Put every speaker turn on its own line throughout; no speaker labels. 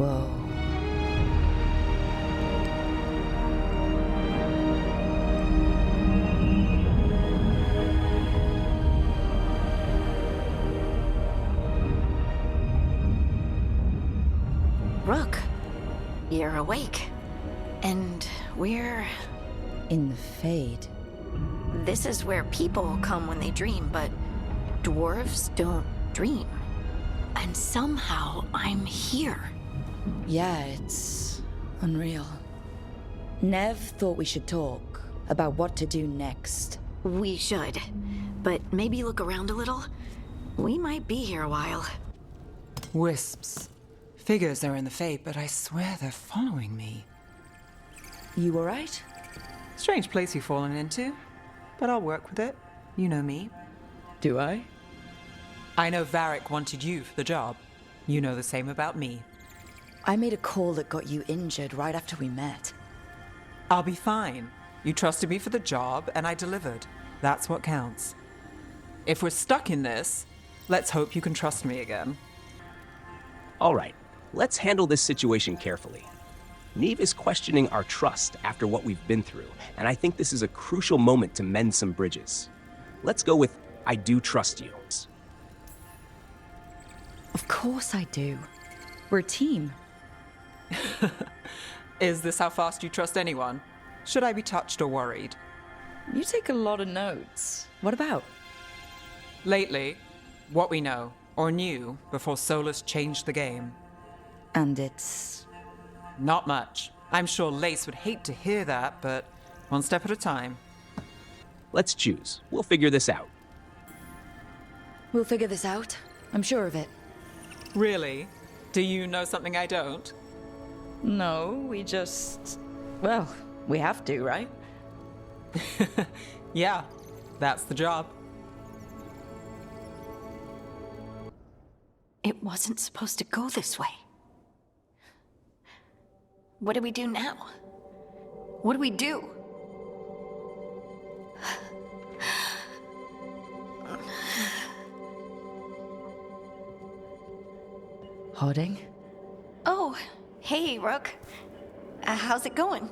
Whoa.
Rook, you're awake. And we're...
In the Fade.
This is where people come when they dream, but dwarves don't dream. And somehow I'm here.
Yeah, it's unreal. Nev thought we should talk about what to do next.
We should. But maybe look around a little. We might be here a while.
Wisps. Figures are in the Fade, but I swear they're following me.
You alright?
Strange place you've fallen into, but I'll work with it. You know me.
Do I?
I know Varric wanted you for the job. You know the same about me.
I made a call that got you injured right after we met.
I'll be fine. You trusted me for the job, and I delivered. That's what counts. If we're stuck in this, let's hope you can trust me again.
All right, let's handle this situation carefully. Neve is questioning our trust after what we've been through, and I think this is a crucial moment to mend some bridges. Let's go with, I do trust you.
Of course I do. We're a team.
Is this how fast you trust anyone? Should I be touched or worried?
You take a lot of notes. What about?
Lately, what we know, or knew, before Solas changed the game.
And it's...
Not much. I'm sure Lace would hate to hear that, but one step at a time.
Let's choose. We'll figure this out.
We'll figure this out. I'm sure of it.
Really? Do you know something I don't?
No, we just... Well, we have to, right?
Yeah, that's the job.
It wasn't supposed to go this way. What do we do now? What do we do?
Harding?
Oh, hey, Rook. How's it going?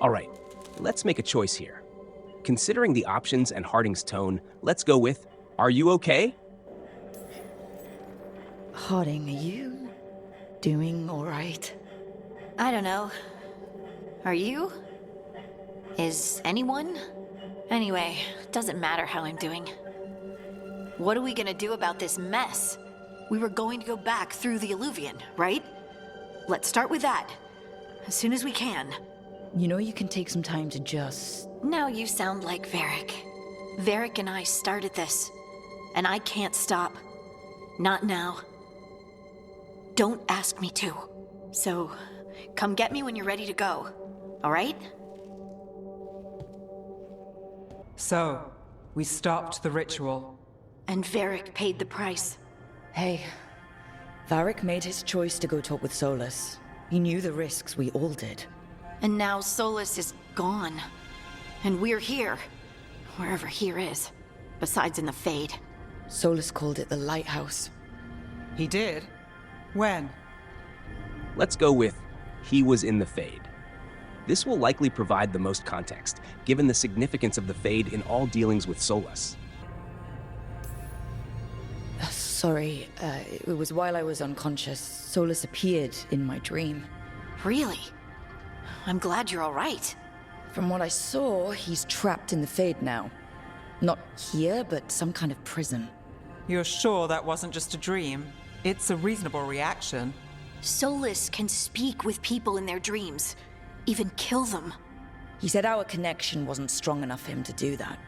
All right, let's make a choice here. Considering the options and Harding's tone, let's go with, are you okay?
Harding, are you doing all right?
I don't know. Are you? Is anyone? Anyway, doesn't matter how I'm doing. What are we gonna do about this mess? We were going to go back through the Alluvion, right? Let's start with that. As soon as we can.
You know you can take some time to just...
Now you sound like Varric. Varric and I started this. And I can't stop. Not now. Don't ask me to. So, come get me when you're ready to go. All right?
So, we stopped the ritual.
And Varric paid the price.
Hey, Varric made his choice to go talk with Solas. He knew the risks, we all did.
And now Solas is gone. And we're here. Wherever here is. Besides in the Fade.
Solas called it the Lighthouse.
He did? When?
Let's go with, he was in the Fade. This will likely provide the most context, given the significance of the Fade in all dealings with Solas.
Sorry, it was while I was unconscious. Solas appeared in my dream.
Really? I'm glad you're all right.
From what I saw, he's trapped in the Fade now. Not here, but some kind of prison.
You're sure that wasn't just a dream? It's a reasonable reaction.
Solas can speak with people in their dreams. Even kill them.
He said our connection wasn't strong enough for him to do that.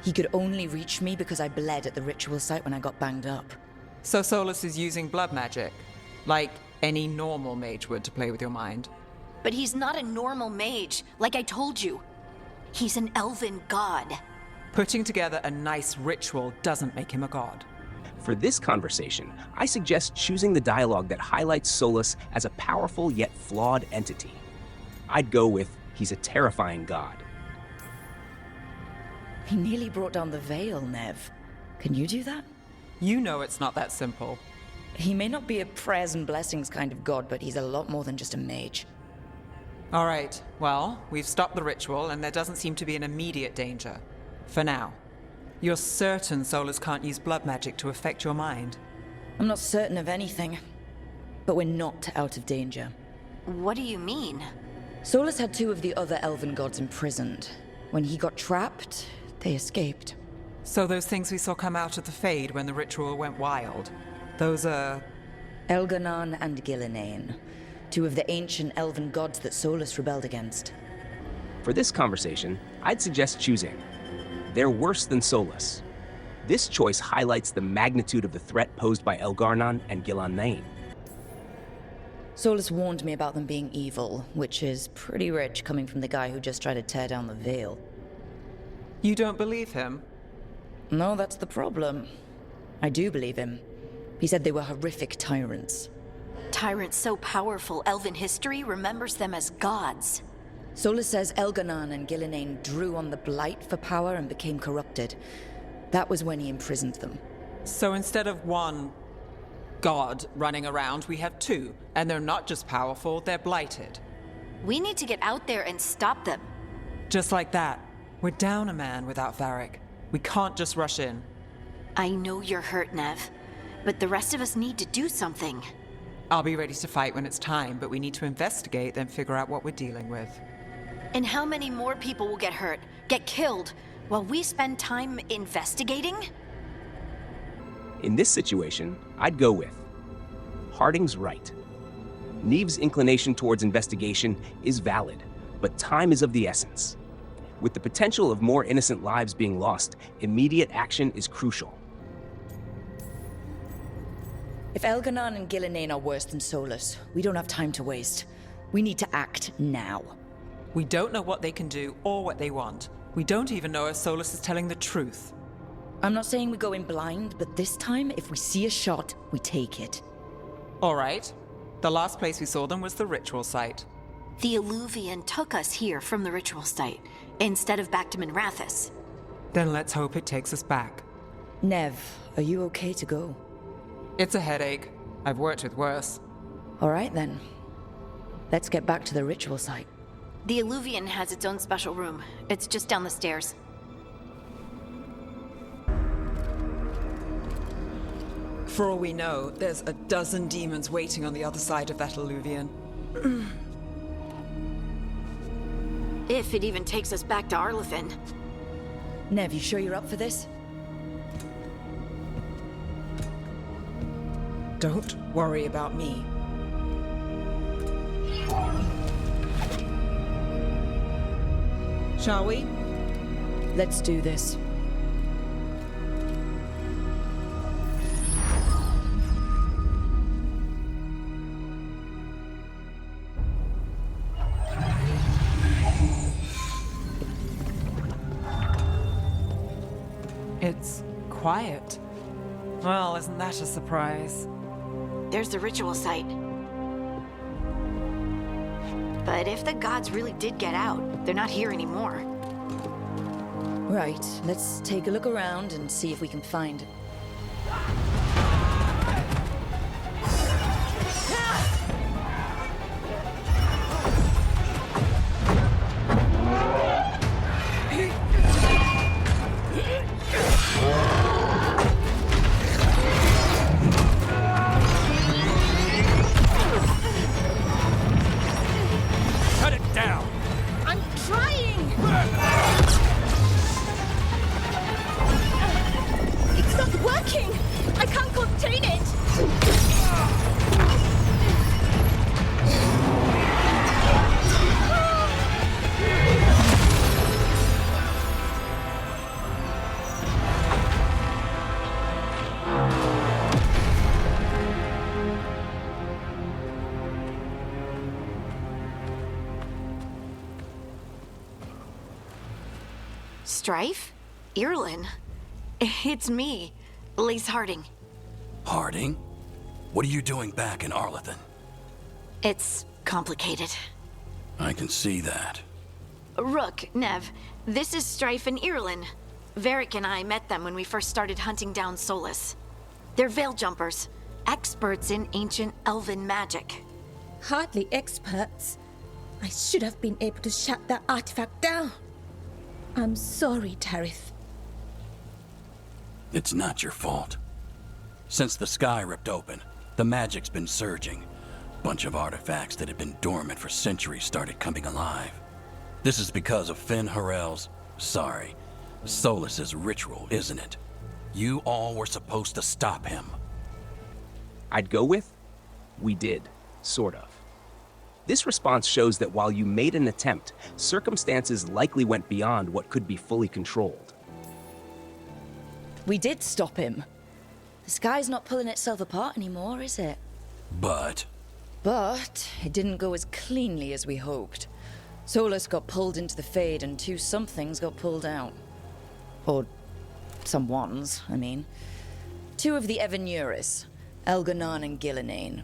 He could only reach me because I bled at the ritual site when I got banged up.
So Solas is using blood magic, like any normal mage would to play with your mind.
But he's not a normal mage, like I told you. He's an elven god.
Putting together a nice ritual doesn't make him a god.
For this conversation, I suggest choosing the dialogue that highlights Solas as a powerful yet flawed entity. I'd go with, he's a terrifying god.
He nearly brought down the veil, Nev. Can you do that?
You know it's not that simple.
He may not be a prayers and blessings kind of god, but he's a lot more than just a mage.
All right, well, we've stopped the ritual, and there doesn't seem to be an immediate danger. For now. You're certain Solas can't use blood magic to affect your mind?
I'm not certain of anything, but we're not out of danger.
What do you mean?
Solas had two of the other elven gods imprisoned. When he got trapped, they escaped.
So those things we saw come out of the Fade when the ritual went wild, those are...
Elganon and Gillinane, two of the ancient elven gods that Solas rebelled against.
For this conversation, I'd suggest choosing. They're worse than Solas. This choice highlights the magnitude of the threat posed by Elgarnon and Gillinane.
Solas warned me about them being evil, which is pretty rich coming from the guy who just tried to tear down the veil.
You don't believe him?
No, that's the problem. I do believe him. He said they were horrific tyrants.
Tyrants so powerful, elven history remembers them as gods.
Solas says Elganon and Gillinane drew on the Blight for power and became corrupted. That was when he imprisoned them.
So instead of one god running around, we have two, and they're not just powerful, they're blighted.
We need to get out there and stop them.
Just like that. We're down a man without Varric. We can't just rush in.
I know you're hurt, Nev, but the rest of us need to do something.
I'll be ready to fight when it's time, but we need to investigate, then figure out what we're dealing with.
And how many more people will get hurt, get killed, while we spend time investigating?
In this situation, I'd go with Harding's right. Neve's inclination towards investigation is valid, but time is of the essence. With the potential of more innocent lives being lost, immediate action is crucial.
If Elganon and Gillinane are worse than Solas, we don't have time to waste. We need to act now.
We don't know what they can do or what they want. We don't even know if Solas is telling the truth.
I'm not saying we go in blind, but this time, if we see a shot, we take it.
All right. The last place we saw them was the ritual site.
The Alluvian took us here from the ritual site, instead of back to Minrathous.
Then let's hope it takes us back.
Nev, are you okay to go?
It's a headache. I've worked with worse.
All right then. Let's get back to the ritual site.
The Alluvian has its own special room. It's just down the stairs.
For all we know, there's a dozen demons waiting on the other side of that Alluvian.
If it even takes us back to Arlithin.
Nev, you sure you're up for this?
Don't worry about me. Shall we?
Let's do this.
It's quiet. Well, isn't that a surprise?
There's the ritual site. But if the gods really did get out, they're not here anymore.
Right, let's take a look around and see if we can find...
Cut it down!
I'm trying! It's not working! I can't contain it!
Strife? Irlin? It's me, Lace Harding.
Harding? What are you doing back in Arlithin?
It's complicated.
I can see that.
Rook, Nev, this is Strife and Irlin. Varric and I met them when we first started hunting down Solas. They're veil jumpers. experts in ancient elven magic.
Hardly experts. I should have been able to shut that artifact down. I'm sorry, Tarith.
It's not your fault. Since the sky ripped open, the magic's been surging. Bunch of artifacts that had been dormant for centuries started coming alive. This is because of Solas's ritual, isn't it? You all were supposed to stop him.
I'd go with, we did, sort of. This response shows that while you made an attempt, circumstances likely went beyond what could be fully controlled.
We did stop him. The sky's not pulling itself apart anymore, is it?
But
it didn't go as cleanly as we hoped. Solas got pulled into the Fade and two somethings got pulled out. Or someones, I mean. Two of the Evanuris, Elganan and Gillinane.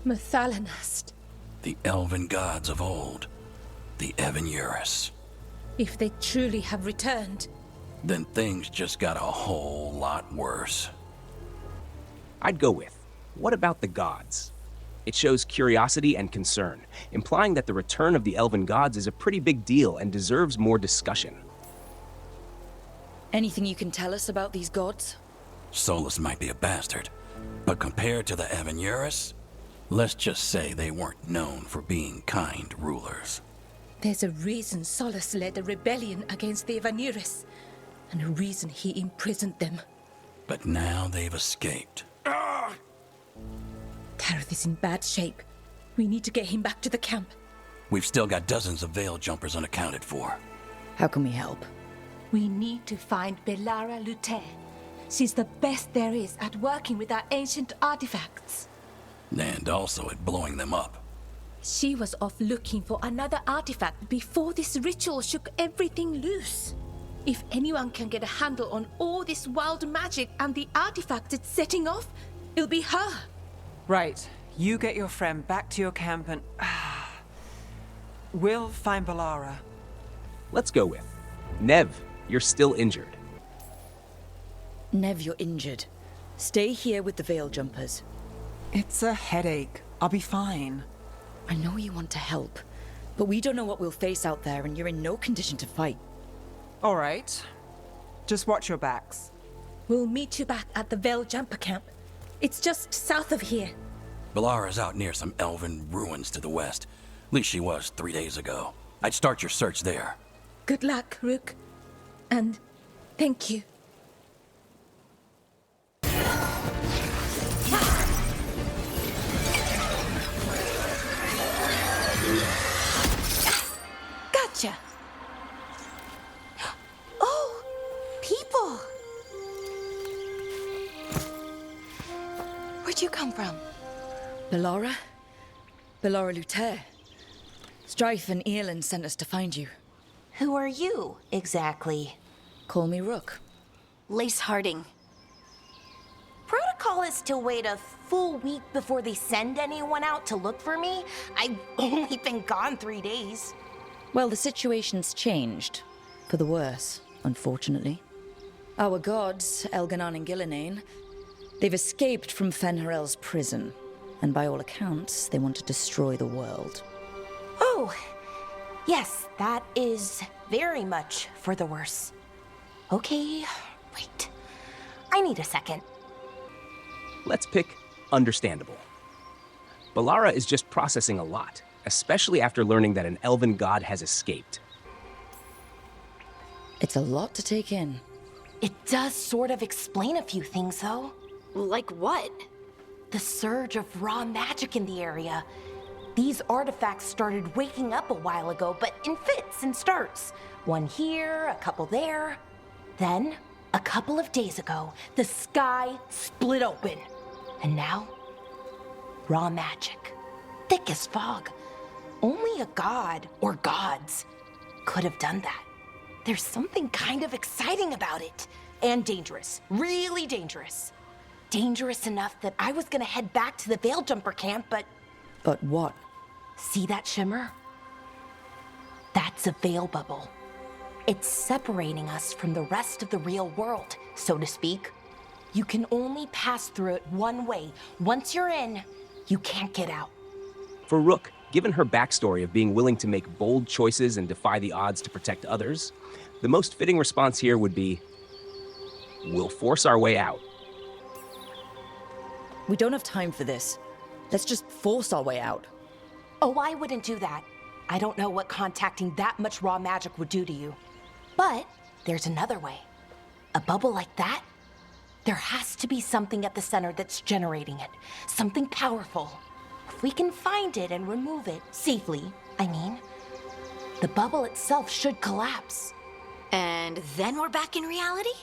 Mathalanast.
the elven gods of old, the Evanuris.
If they truly have returned,
Then things just got a whole lot worse.
I'd go with, what about the gods? It shows curiosity and concern, implying that the return of the elven gods is a pretty big deal and deserves more discussion.
Anything you can tell us about these gods?
Solas might be a bastard, but compared to the Evanuris, let's just say they weren't known for being kind rulers.
there's a reason Solas led a rebellion against the Evanuris, and a reason he imprisoned them.
But now they've escaped.
Tareth is in bad shape. We need to get him back to the camp.
We've still got dozens of veil jumpers unaccounted for.
How can we help?
We need to find Belara Lute. She's the best there is at working with our ancient artifacts.
And also at blowing them up.
She was off looking for another artifact before this ritual shook everything loose. If anyone can get a handle on all this wild magic and the artifact it's setting off, it'll be her.
Right. You get your friend back to your camp and... we'll find Belara.
Let's go with, Nev, you're still injured.
Nev, you're injured. Stay here with the veil jumpers.
It's a headache. I'll be fine.
I know you want to help, but we don't know what we'll face out there, and you're in no condition to fight.
All right. Just watch your backs.
We'll meet you back at the Veil Jumper camp. It's just south of here.
Belara's out near some elven ruins to the west. At least she was 3 days ago. I'd start your search there.
Good luck, Rook. And thank you. Gotcha! Oh, people!
Where'd you come from?
Belara? Belara Lute. Strife and Earlin sent us to find you.
Who are you, exactly?
Call me Rook.
Lace Harding.
Protocol is to wait a full week before they send anyone out to look for me. I've only been gone 3 days.
Well, the situation's changed. For the worse, unfortunately. Our gods, Elganan and Gillinane, they've escaped from Fenharel's prison. And by all accounts, they want to destroy the world.
Oh, yes, that is very much for the worse. Okay, wait. I need a second.
Let's pick understandable. Belara is just processing a lot, especially after learning that an elven god has escaped.
It's a lot to take in.
It does sort of explain a few things, though.
Like what?
The surge of raw magic in the area. These artifacts started waking up a while ago, but in fits and starts. One here, a couple there. Then, a couple of days ago, the sky split open. And now, raw magic. Thick as fog. Only a god, or gods, could have done that. There's something kind of exciting about it. And dangerous. Really dangerous. Dangerous enough that I was gonna head back to the Veil Jumper camp, but...
But what?
See that shimmer? That's a veil bubble. It's separating us from the rest of the real world, so to speak. You can only pass through it one way. Once you're in, you can't get out.
For Rook, given her backstory of being willing to make bold choices and defy the odds to protect others, the most fitting response here would be, we'll force our way out.
We don't have time for this. Let's just force our way out.
Oh, I wouldn't do that. I don't know what contacting that much raw magic would do to you. But there's another way. A bubble like that? There has to be something at the center that's generating it. Something powerful. If we can find it and remove it, safely, I mean, the bubble itself should collapse.
And then we're back in reality?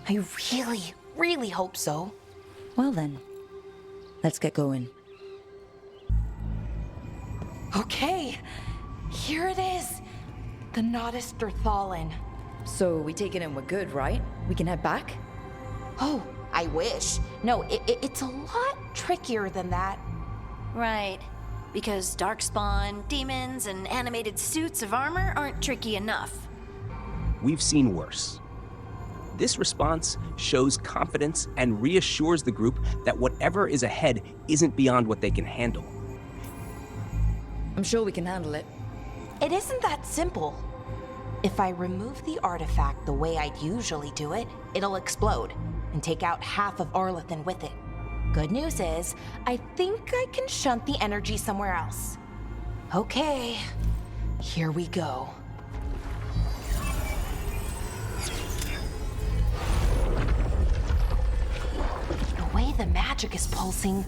I really, really hope so.
Well then, let's get going.
Okay, here it is. The Nodus Derthalin.
So we take it and we're good, right? We can head back?
Oh, I wish. No, it's a lot trickier than that.
Right. Because darkspawn, demons, and animated suits of armor aren't tricky enough.
We've seen worse. This response shows confidence and reassures the group that whatever is ahead isn't beyond what they can handle.
I'm sure we can handle it.
It isn't that simple. If I remove the artifact the way I'd usually do it, it'll explode and take out half of Arlathan with it. Good news is, I think I can shunt the energy somewhere else. Okay, here we go. The way the magic is pulsing,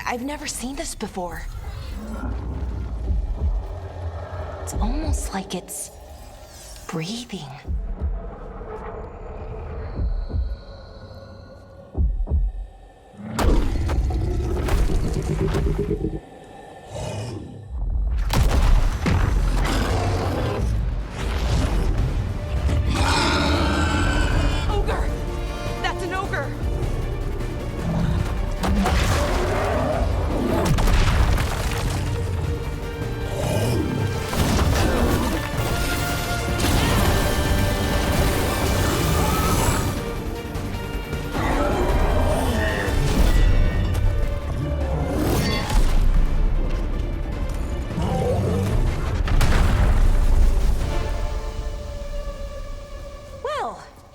I've never seen this before. It's almost like it's breathing.
Ogre! That's an ogre!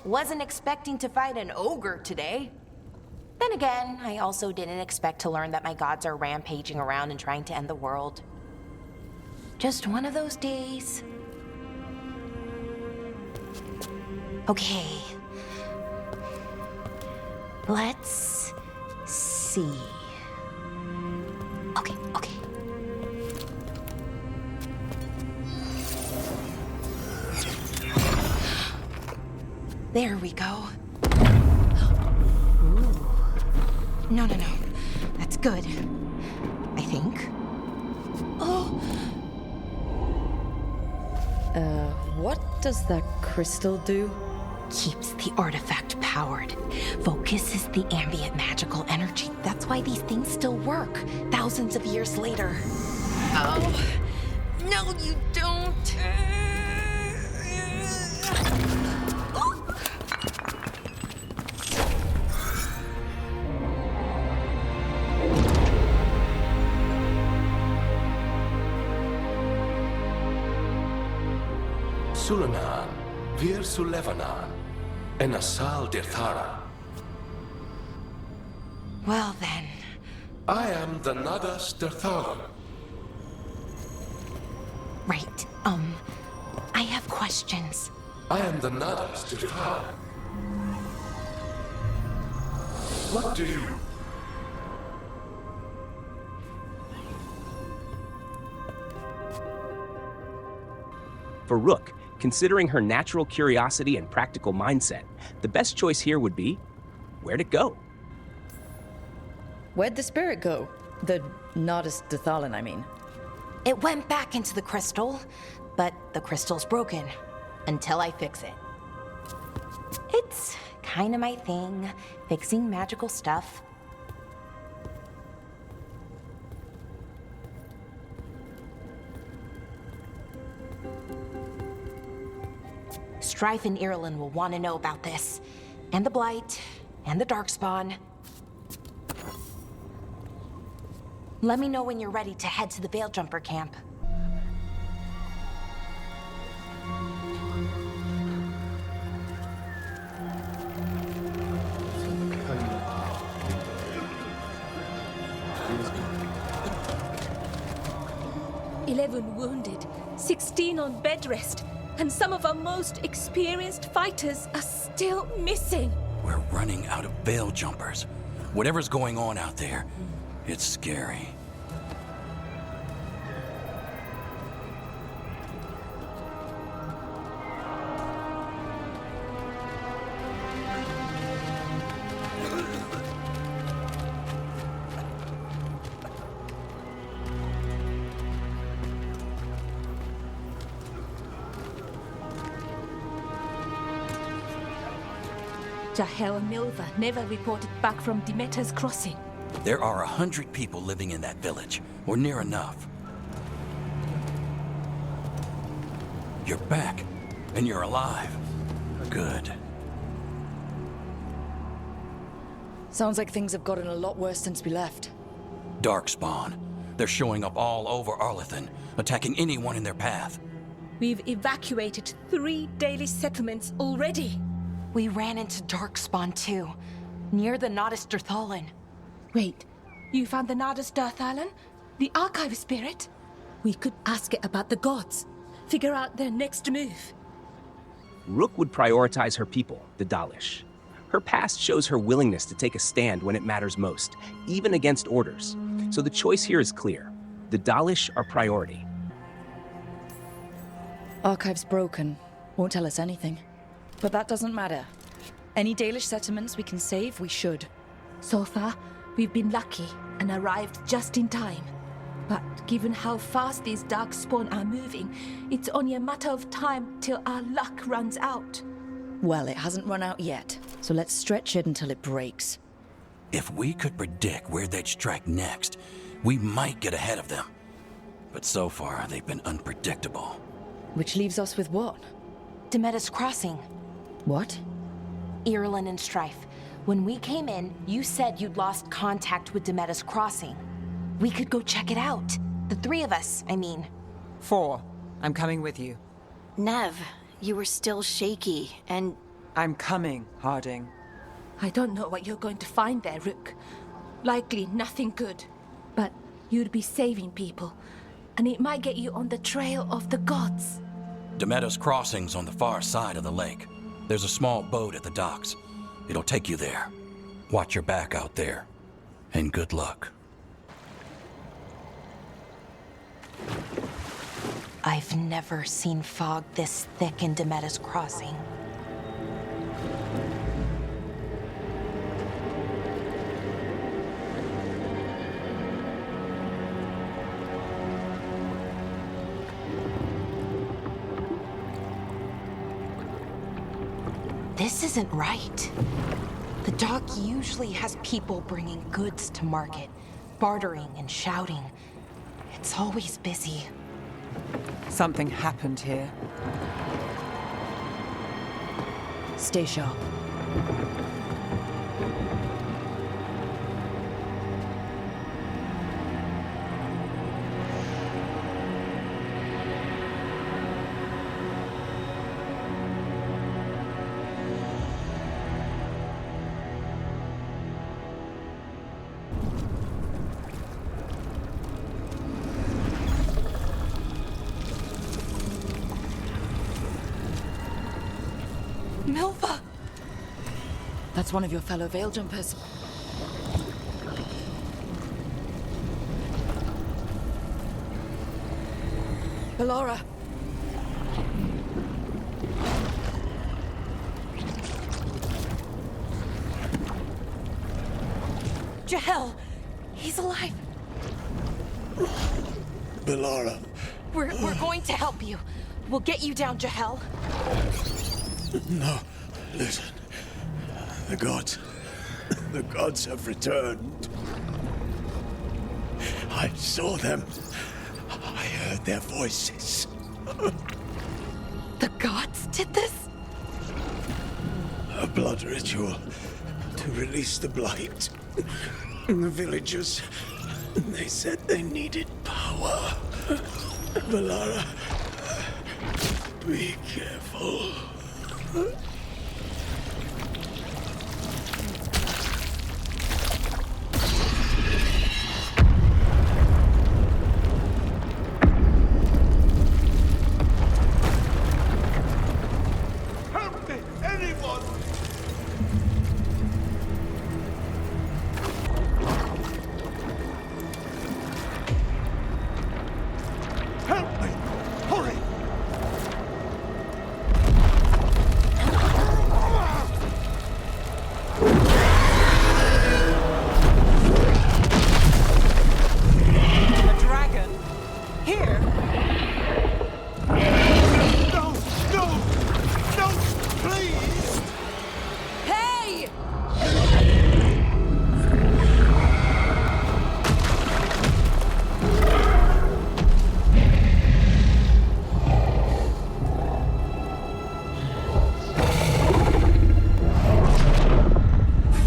Wasn't expecting to fight an ogre today. Then again, I also didn't expect to learn that my gods are rampaging around and trying to end the world. Just one of those days. Okay. Let's see. Okay. There we go. Ooh. No. That's good. I think. Oh!
What does that crystal do?
Keeps the artifact powered. Focuses the ambient magical energy. That's why these things still work, thousands of years later.
Oh, no, you don't.
Sulanan, Vir Sulevanan, and Asal Dirthara.
Well then.
I am the Nadas Dirthalan.
Right, I have questions.
I am the Nadas Dirthalan. What do you...
For Rook, considering her natural curiosity and practical mindset, the best choice here would be, where'd it go?
Where'd the spirit go? The Nodus Dethalin, I mean.
It went back into the crystal, but the crystal's broken. Until I fix it. It's kinda my thing, fixing magical stuff. Strife and Irulan will want to know about this. And the Blight, and the Darkspawn. Let me know when you're ready to head to the Veil-Jumper camp.
Wounded, 16 on bed rest, and some of our most experienced fighters are still missing.
We're running out of veil jumpers. Whatever's going on out there, it's scary.
Jahel and Milva never reported back from Demeter's crossing.
There are 100 people living in that village, or near enough. You're back, and you're alive. Good.
Sounds like things have gotten a lot worse since we left.
Darkspawn. They're showing up all over Arlethan, attacking anyone in their path.
We've evacuated 3 daily settlements already.
We ran into Darkspawn too, near the Nodus Dirthalan.
Wait, you found the Nodus Dirthalan? The archive spirit? We could ask it about the gods. Figure out their next move.
Rook would prioritize her people, the Dalish. Her past shows her willingness to take a stand when it matters most, even against orders. So the choice here is clear. The Dalish are priority.
Archive's broken. Won't tell us anything. But that doesn't matter. Any Dalish settlements we can save, we should.
So far, we've been lucky and arrived just in time. But given how fast these Darkspawn are moving, it's only a matter of time till our luck runs out.
Well, it hasn't run out yet, so let's stretch it until it breaks.
If we could predict where they'd strike next, we might get ahead of them. But so far, they've been unpredictable.
Which leaves us with what?
Demeter's crossing.
What?
Irulan and Strife. When we came in, you said you'd lost contact with Demeter's crossing. We could go check it out. The 3 of us, I mean.
4. I'm coming with you.
Nev, you were still shaky, and...
I'm coming, Harding.
I don't know what you're going to find there, Rook. Likely nothing good. But you'd be saving people, and it might get you on the trail of the gods.
Demeter's crossing's on the far side of the lake. There's a small boat at the docks. It'll take you there. Watch your back out there. And good luck.
I've never seen fog this thick in Demeter's crossing. This isn't right. The dock usually has people bringing goods to market, bartering and shouting. It's always busy.
Something happened here.
Stay sharp.
Milva!
That's one of your fellow Veil Jumpers. Ballora!
Jahel! He's alive!
Ballora.
We're going to help you. We'll get you down, Jahel.
No, listen. The gods have returned. I saw them. I heard their voices.
The gods did this?
A blood ritual to to release the blight. And the villagers, they said they needed power. Valara, be careful. Help me, anyone! Help me! Hurry!
A dragon? Here?
No! No! No! Please!
Hey!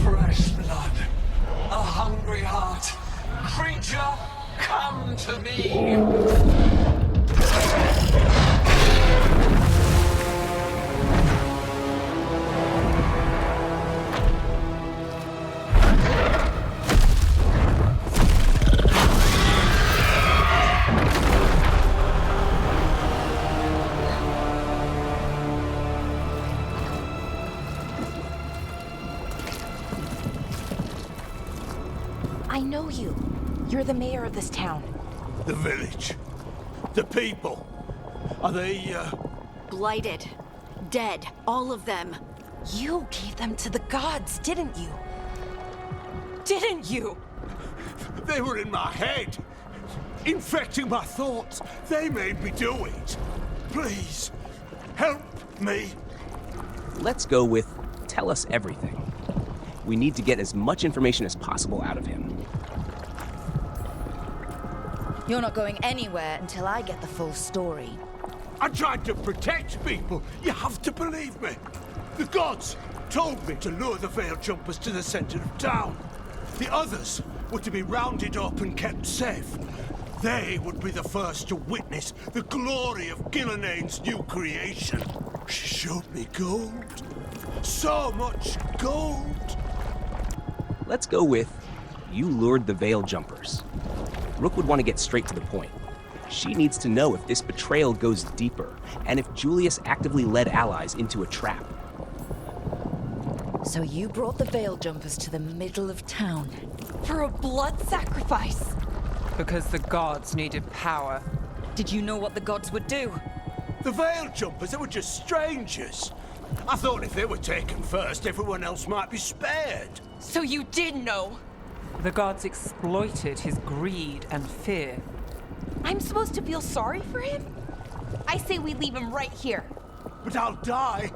Fresh blood, a hungry heart. Creature, come to me.
I know you. You're the mayor of this town.
The village. The people. Are they,
Blighted. Dead. All of them.
You gave them to the gods, didn't you? Didn't you?
They were in my head. Infecting my thoughts. They made me do it. Please, help me.
Let's go with tell us everything. We need to get as much information as possible out of him.
You're not going anywhere until I get the full story.
I tried to protect people. You have to believe me. The gods told me to lure the Veil Jumpers to the center of town. The others were to be rounded up and kept safe. They would be the first to witness the glory of Gillenane's new creation. She showed me gold. So much gold.
Let's go with you lured the Veil Jumpers. Rook would want to get straight to the point. She needs to know if this betrayal goes deeper, and if Julius actively led allies into a trap.
So you brought the Veil Jumpers to the middle of town.
For a blood sacrifice.
Because the gods needed power.
Did you know what the gods would do?
The Veil Jumpers, they were just strangers. I thought if they were taken first, everyone else might be spared.
So you did know?
The gods exploited his greed and fear.
I'm supposed to feel sorry for him? I say we leave him right here.
But I'll die.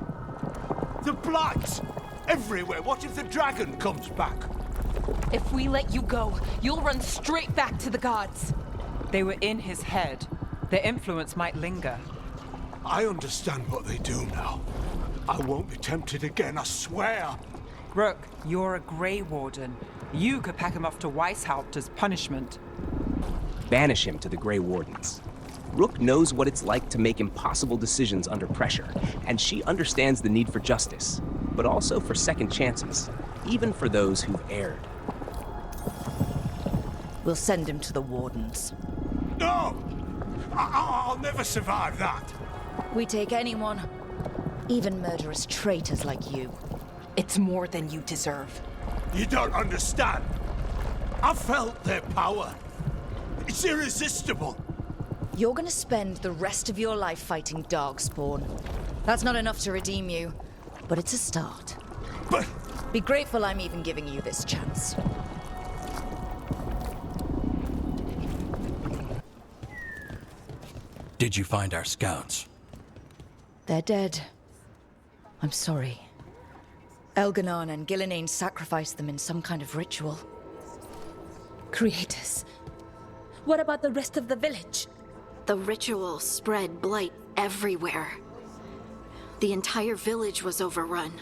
The blight everywhere. What if the dragon comes back?
If we let you go, you'll run straight back to the gods.
They were in his head. Their influence might linger.
I understand what they do now. I won't be tempted again, I swear.
Rook, you're a Grey Warden. You could pack him off to Weishaupt as punishment.
Banish him to the Grey Wardens. Rook knows what it's like to make impossible decisions under pressure, and she understands the need for justice, but also for second chances, even for those who've erred.
We'll send him to the Wardens.
No! I'll never survive that.
We take anyone, even murderous traitors like you.
It's more than you deserve.
You don't understand. I felt their power. It's irresistible.
You're gonna spend the rest of your life fighting Darkspawn. That's not enough to redeem you, but it's a start.
But
Be grateful I'm even giving you this chance.
Did you find our scouts?
They're dead. I'm sorry. Elganon and Gillenane sacrificed them in some kind of ritual.
Creators. What about the rest of the village?
The ritual spread blight everywhere. The entire village was overrun.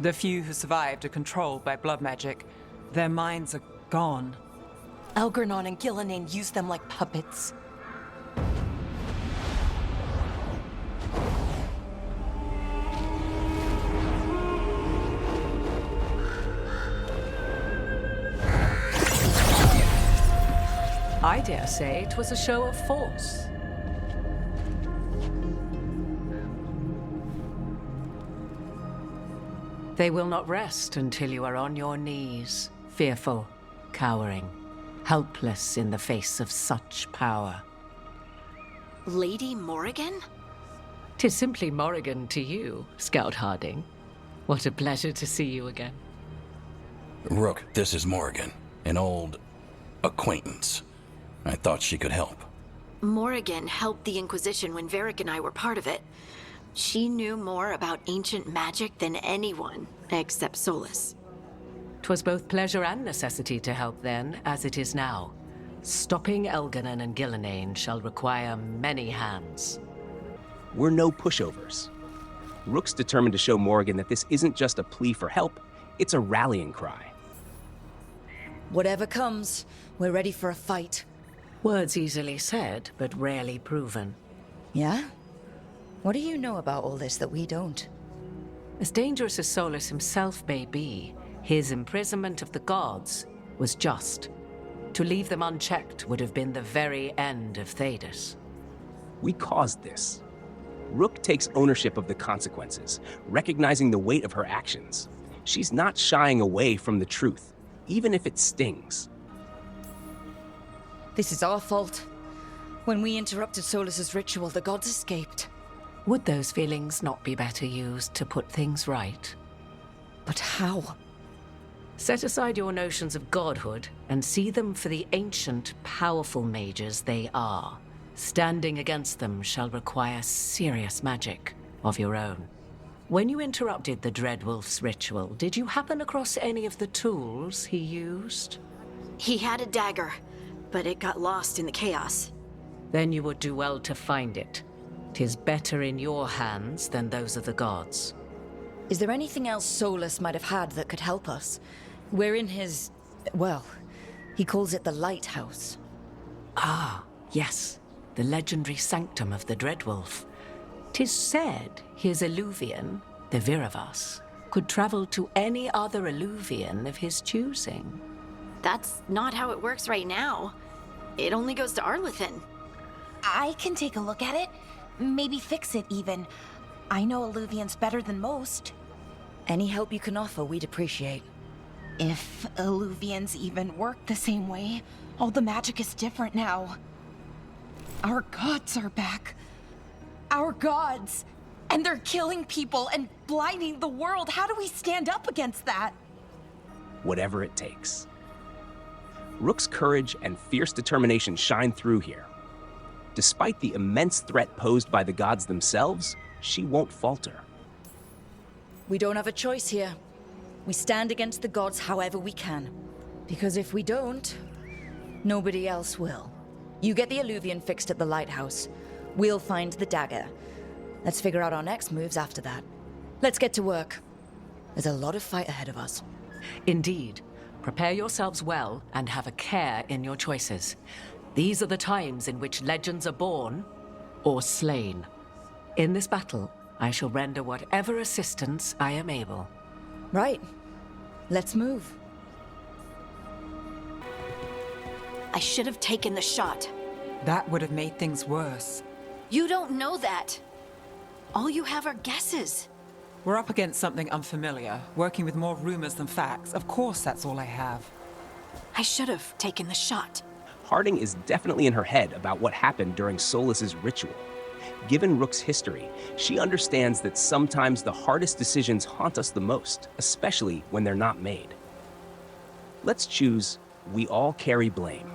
The few who survived are controlled by blood magic. Their minds are gone.
Algernon and Gillinan used them like puppets.
I dare say it was a show of force. They will not rest until you are on your knees, fearful, cowering, helpless in the face of such power.
Lady Morrigan?
'Tis simply Morrigan to you, Scout Harding. What a pleasure to see you again.
Rook, this is Morrigan, an old acquaintance. I thought she could help.
Morrigan helped the Inquisition when Varric and I were part of it. She knew more about ancient magic than anyone, except Solas.
'Twas both pleasure and necessity to help then, as it is now. Stopping Elganon and Gillinan shall require many hands.
We're no pushovers. Rook's determined to show Morrigan that this isn't just a plea for help, it's a rallying cry.
Whatever comes, we're ready for a fight.
Words easily said, but rarely proven.
Yeah? What do you know about all this that we don't?
As dangerous as Solas himself may be, his imprisonment of the gods was just. To leave them unchecked would have been the very end of Thedas.
We caused this. Rook takes ownership of the consequences, recognizing the weight of her actions. She's not shying away from the truth, even if it stings.
This is our fault. When we interrupted Solas's ritual, the gods escaped.
Would those feelings not be better used to put things right?
But how?
Set aside your notions of godhood and see them for the ancient, powerful mages they are. Standing against them shall require serious magic of your own. When you interrupted the Dreadwolf's ritual, did you happen across any of the tools he used?
He had a dagger, but it got lost in the chaos.
Then you would do well to find it. 'Tis better in your hands than those of the gods.
Is there anything else Solas might have had that could help us? We're in his... well, he calls it the Lighthouse.
Ah, yes. The legendary sanctum of the Dreadwolf. 'Tis said his Illuvian, the Viravas, could travel to any other Illuvian of his choosing.
That's not how it works right now. It only goes to Arlethan.
I can take a look at it. Maybe fix it, even. I know Illuvians better than most.
Any help you can offer, we'd appreciate.
If Illuvians even work the same way, all the magic is different now. Our gods are back. Our gods! And they're killing people and blinding the world. How do we stand up against that?
Whatever it takes. Rook's courage and fierce determination shine through here. Despite the immense threat posed by the gods themselves, she won't falter.
We don't have a choice here. We stand against the gods however we can. Because if we don't, nobody else will. You get the Illuvian fixed at the lighthouse. We'll find the dagger. Let's figure out our next moves after that. Let's get to work. There's a lot of fight ahead of us.
Indeed. Prepare yourselves well and have a care in your choices. These are the times in which legends are born or slain. In this battle, I shall render whatever assistance I am able.
Right. Let's move.
I should have taken the shot.
That would have made things worse.
You don't know that. All you have are guesses.
We're up against something unfamiliar, working with more rumors than facts. Of course, that's all I have.
I should have taken the shot.
Harding is definitely in her head about what happened during Solas's ritual. Given Rook's history, she understands that sometimes the hardest decisions haunt us the most, especially when they're not made. Let's choose, we all carry blame.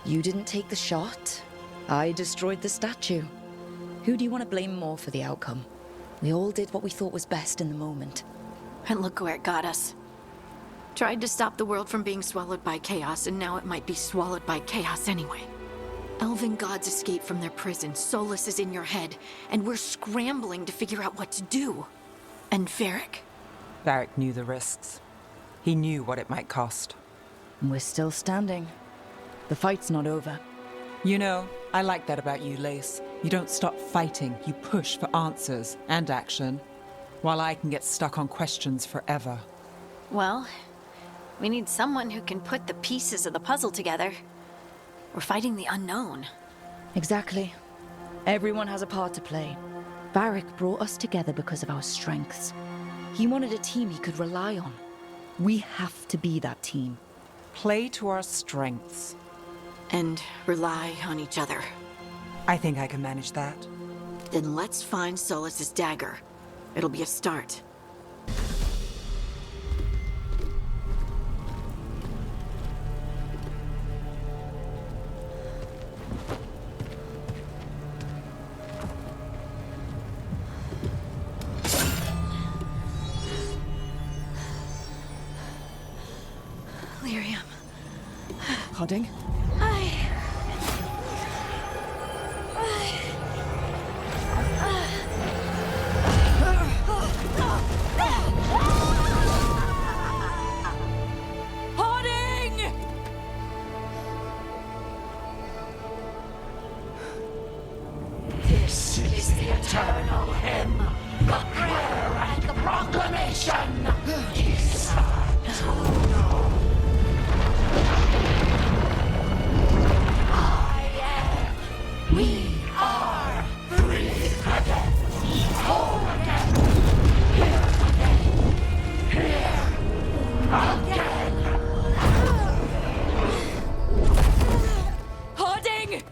You didn't take the shot. I destroyed the statue. Who do you want to blame more for the outcome? We all did what we thought was best in the moment.
And look where it got us. Tried to stop the world from being swallowed by chaos, and now it might be swallowed by chaos anyway. Elven gods escaped from their prison, Solas is in your head, and we're scrambling to figure out what to do. And Varric?
Varric knew the risks. He knew what it might cost.
And we're still standing. The fight's not over.
You know, I like that about you, Lace. You don't stop fighting, you push for answers and action, while I can get stuck on questions forever.
Well, we need someone who can put the pieces of the puzzle together. We're fighting the unknown.
Exactly. Everyone has a part to play. Varric brought us together because of our strengths. He wanted a team he could rely on. We have to be that team.
Play to our strengths.
And rely on each other.
I think I can manage that.
Then let's find Solas' dagger. It'll be a start. Lyrium.
Hodding?
This is the eternal hymn, the prayer and the proclamation. It's hard to know. I am. We are. Breathe again. Whole again. Here again.
Hodding!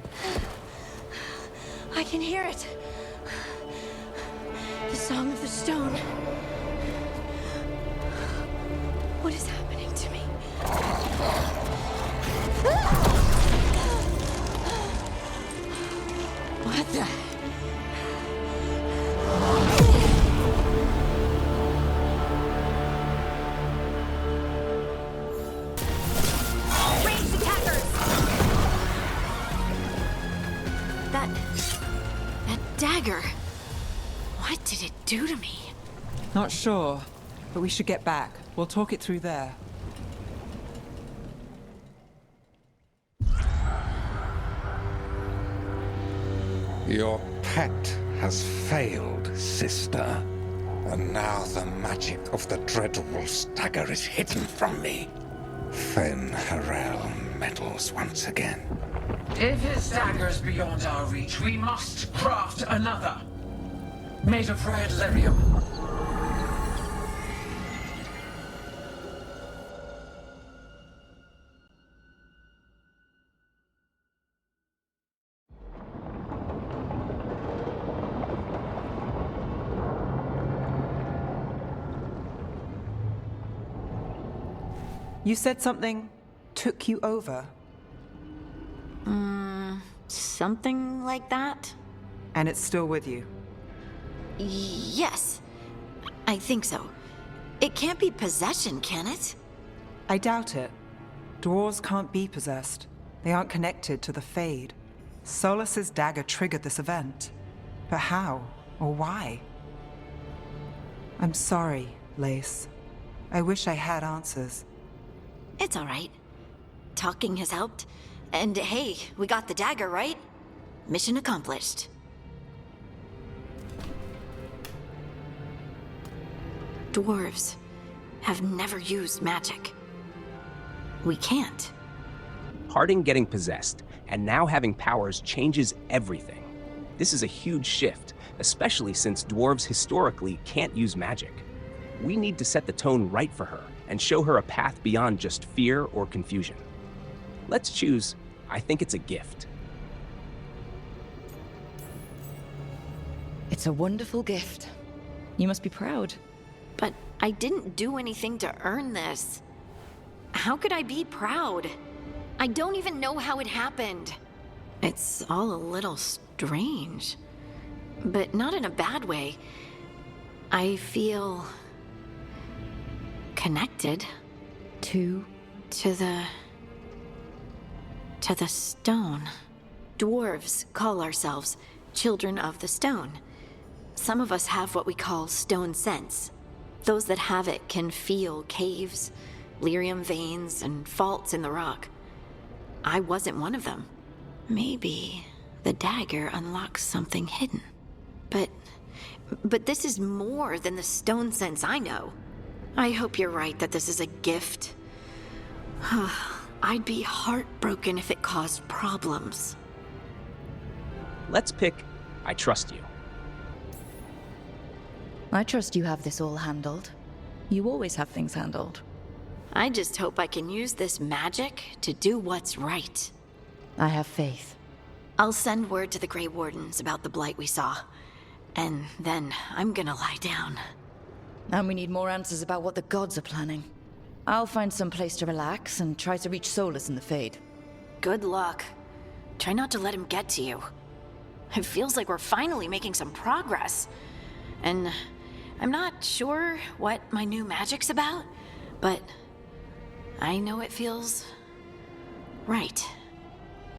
I can hear it. The song of the stone. What is happening to me? What the?
Ranged attackers! That dagger. What did it do to me?
Not sure, but we should get back. We'll talk it through there.
Your pet has failed, sister. And now the magic of the dreadful stagger is hidden from me. Fen Harel meddles once again.
If his dagger's beyond our reach, we must craft another. Made of red lyrium.
You said something took you over,
Something like that?
and it's still with you.
Yes. I think so. It can't be possession, can it?
I doubt it. Dwarves can't be possessed. They aren't connected to the Fade. Solas's dagger triggered this event. But how? Or why? I'm sorry, Lace. I wish I had answers.
It's all right. Talking has helped. And hey, we got the dagger, right? Mission accomplished. Dwarves have never used magic. We can't.
Harding getting possessed and now having powers changes everything. This is a huge shift, especially since dwarves historically can't use magic. We need to set the tone right for her and show her a path beyond just fear or confusion. Let's choose, I think it's a gift.
It's a wonderful gift. You must be proud.
But I didn't do anything to earn this. How could I be proud? I don't even know how it happened. It's all a little strange. But not in a bad way. I feel connected.
To
the stone. Dwarves call ourselves children of the stone. some of us have what we call stone sense. Those that have it can feel caves, lyrium veins, and faults in the rock. I wasn't one of them. Maybe the dagger unlocks something hidden. But this is more than the stone sense I know. I hope you're right that this is a gift. I'd be heartbroken if it caused problems.
Let's pick I trust you.
I trust you have this all handled. You always have things handled.
I just hope I can use this magic to do what's right.
I have faith.
I'll send word to the Grey Wardens about the blight we saw. And then I'm gonna lie down.
And we need more answers about what the gods are planning. I'll find some place to relax and try to reach Solas in the Fade.
Good luck. Try not to let him get to you. It feels like we're finally making some progress. And I'm not sure what my new magic's about, but I know it feels right.